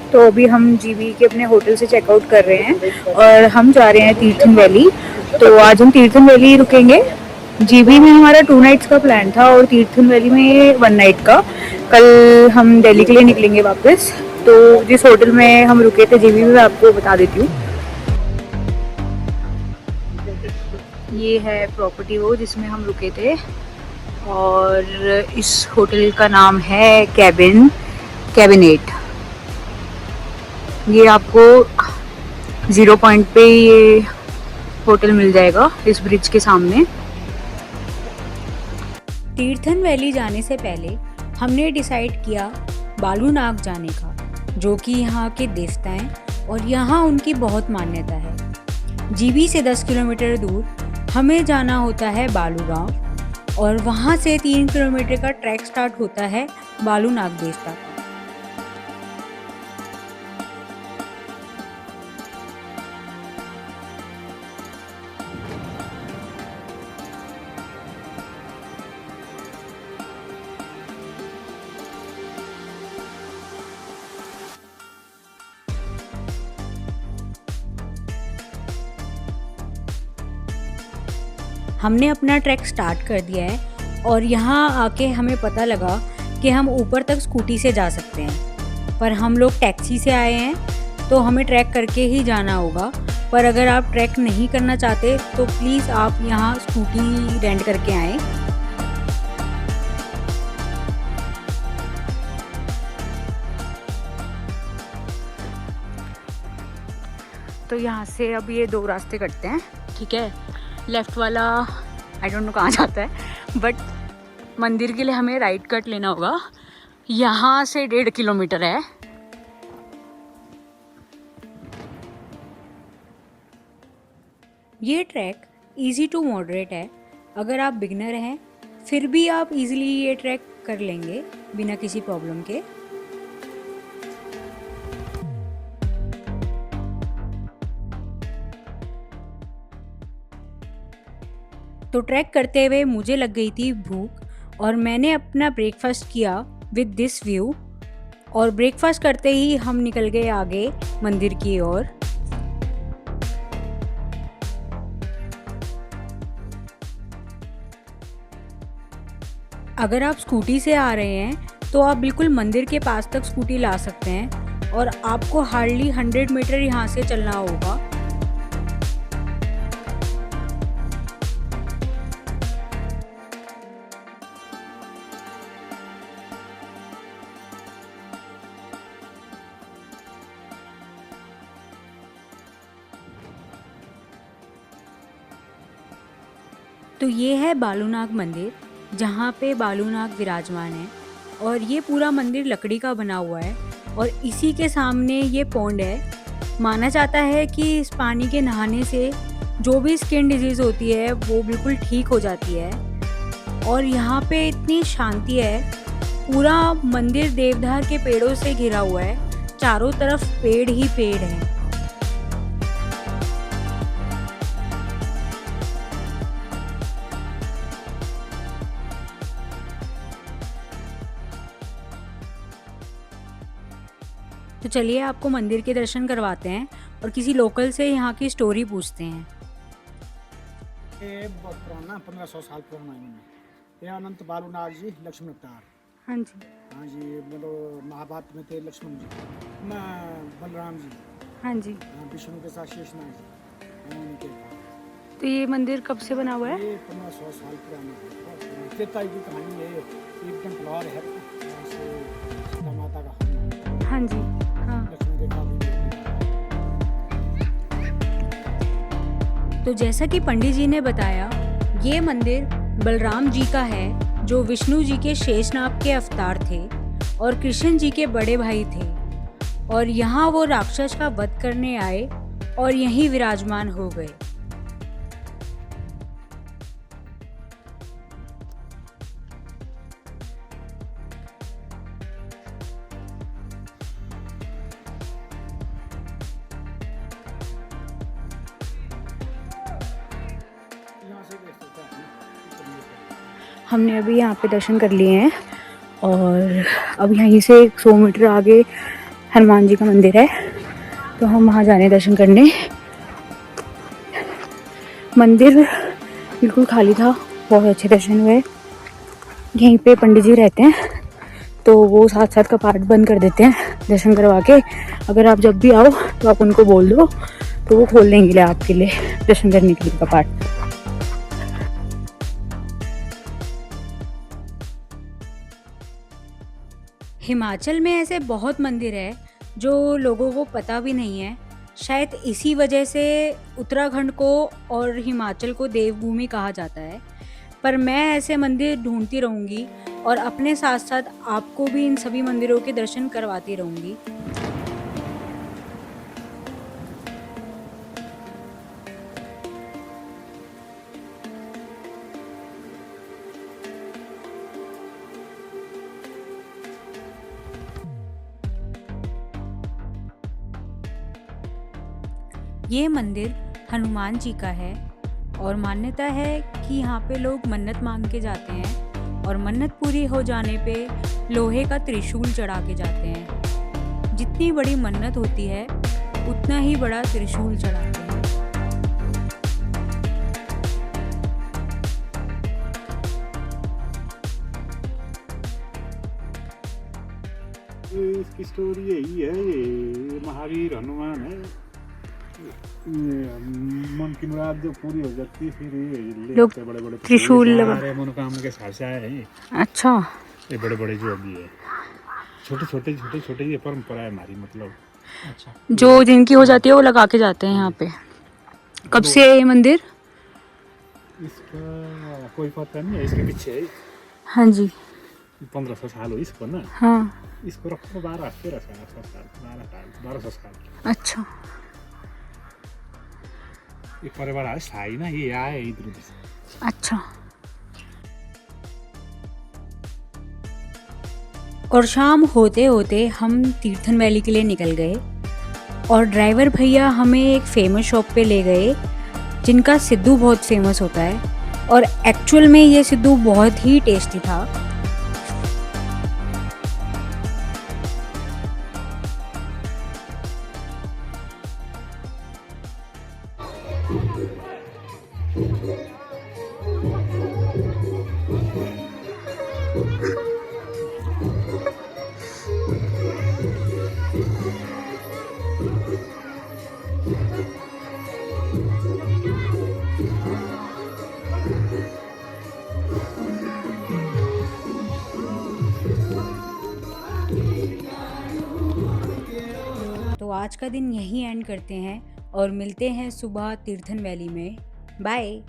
तो अभी हम जीबी के अपने होटल से चेकआउट कर रहे हैं और हम जा रहे हैं तीर्थन वैली। तो आज हम तीर्थन वैली रुकेंगे। जीबी में हमारा 2 नाइट्स का प्लान था और तीर्थन वैली में 1 नाइट का। कल हम दिल्ली के लिए निकलेंगे वापस। तो जिस होटल में हम रुके थे जीबी में, मैं आपको बता देती हूँ। ये है प्रॉपर्टी वो जिसमें हम रुके थे और इस होटल का नाम है कैबिनेट। ये आपको 0 पॉइंट पे ये होटल मिल जाएगा इस ब्रिज के सामने। तीर्थन वैली जाने से पहले हमने डिसाइड किया बालूनाग जाने का, जो कि यहाँ के देवता हैं और यहाँ उनकी बहुत मान्यता है। जीबी से 10 किलोमीटर दूर हमें जाना होता है बालूगांव और वहाँ से 3 किलोमीटर का ट्रैक स्टार्ट होता है बालूनाग देवता का। हमने अपना ट्रैक स्टार्ट कर दिया है और यहाँ आके हमें पता लगा कि हम ऊपर तक स्कूटी से जा सकते हैं, पर हम लोग टैक्सी से आए हैं तो हमें ट्रैक करके ही जाना होगा। पर अगर आप ट्रैक नहीं करना चाहते तो प्लीज़ आप यहाँ स्कूटी रेंट करके आएँ। तो यहाँ से अब ये 2 रास्ते कटते हैं, ठीक है। लेफ़्ट वाला आई डोंट नो कहाँ जाता है, बट मंदिर के लिए हमें राइट कट लेना होगा। यहाँ से 1.5 किलोमीटर है। ये ट्रैक इजी टू मॉडरेट है। अगर आप बिगनर हैं फिर भी आप इजीली ये ट्रैक कर लेंगे बिना किसी प्रॉब्लम के। तो ट्रैक करते हुए मुझे लग गई थी भूख और मैंने अपना ब्रेकफास्ट किया विद दिस व्यू। और ब्रेकफास्ट करते ही हम निकल गए आगे मंदिर की ओर। अगर आप स्कूटी से आ रहे हैं तो आप बिल्कुल मंदिर के पास तक स्कूटी ला सकते हैं और आपको हार्डली 100 मीटर यहाँ से चलना होगा। तो ये है बालूनाग मंदिर, जहाँ पे बालूनाग विराजमान है और ये पूरा मंदिर लकड़ी का बना हुआ है और इसी के सामने ये पॉन्ड है। माना जाता है कि इस पानी के नहाने से जो भी स्किन डिजीज़ होती है वो बिल्कुल ठीक हो जाती है। और यहाँ पे इतनी शांति है। पूरा मंदिर देवदार के पेड़ों से घिरा हुआ है, चारों तरफ पेड़ ही पेड़ हैं। तो चलिए आपको मंदिर के दर्शन करवाते हैं और किसी लोकल से यहाँ की स्टोरी पूछते हैं। ये बहुत पुराना 1500 साल पुराना है। ये अनंत बालूनाग जी लक्ष्मण अवतार। हाँ जी, हाँ जी, मतलब महाभारत में थे लक्ष्मण जी, ना बलराम जी, हाँ जी। हाँ, विष्णु के साथ शेषनाग जी, हाँ, उनके। तो ये मंदिर कब से बना हुआ है? ये 1500 साल पुराना है। त्रेता युग की कहानी है। एक टेम्पलर है, सीता माता का। हाँ जी, हाँ। लक्ष्मण के काफी। तो जैसा कि पंडित जी ने बताया, ये मंदिर बलराम जी का है, जो विष्णु जी के शेषनाग के अवतार थे और कृष्ण जी के बड़े भाई थे। और यहाँ वो राक्षस का वध करने आए और यहीं विराजमान हो गए। हमने अभी यहाँ पे दर्शन कर लिए हैं और अब यहीं से 100 मीटर आगे हनुमान जी का मंदिर है, तो हम वहाँ जा रहे हैं दर्शन करने। मंदिर बिल्कुल खाली था, बहुत अच्छे दर्शन हुए। यहीं पे पंडित जी रहते हैं, तो वो साथ साथ कपाट बंद कर देते हैं दर्शन करवा के। अगर आप जब भी आओ तो आप उनको बोल दो, तो वो खोल देंगे आपके लिए दर्शन करने के लिए कपाट। हिमाचल में ऐसे बहुत मंदिर है जो लोगों को पता भी नहीं है। शायद इसी वजह से उत्तराखंड को और हिमाचल को देवभूमि कहा जाता है। पर मैं ऐसे मंदिर ढूंढती रहूँगी और अपने साथ साथ आपको भी इन सभी मंदिरों के दर्शन करवाती रहूँगी। ये मंदिर हनुमान जी का है और मान्यता है कि यहाँ पे लोग मन्नत मांग के जाते हैं और मन्नत पूरी हो जाने पे लोहे का त्रिशूल चढ़ा के जाते हैं। जितनी बड़ी मन्नत होती है उतना ही बड़ा त्रिशूल चढ़ाते हैं। इसकी स्टोरी यही है, ये महावीर हनुमान है। ये मन की मुराद जो पूरी हो जाती है फिर ये ले लोग आते हैं बड़े बड़े त्रिशूल लगा- सारे मनोकामना के साथ है ये। अच्छा, ये बड़े बड़े जो अभी है, छोटे छोटे ये परंपरा है हमारी, मतलब। अच्छा, जो जिनकी हो जाती है वो लगा के जाते हैं यहाँ पे। कब से है ये मंदिर? इसका कोई पता नहीं है, इसके पीछे है। हाँ जी, 1500 साल हो इसको ना, हाँ, इसको रखो 1200 साल। अच्छा। ये परिवार है स्थायी ना, ये आए इधर उधर। अच्छा, और शाम होते होते हम तीर्थन वैली के लिए निकल गए और ड्राइवर भैया हमें एक फेमस शॉप पे ले गए जिनका सिद्धू बहुत फेमस होता है और एक्चुअल में ये सिद्धू बहुत ही टेस्टी था। तो आज का दिन यहीं एंड करते हैं और मिलते हैं सुबह तीर्थन वैली में। बाय।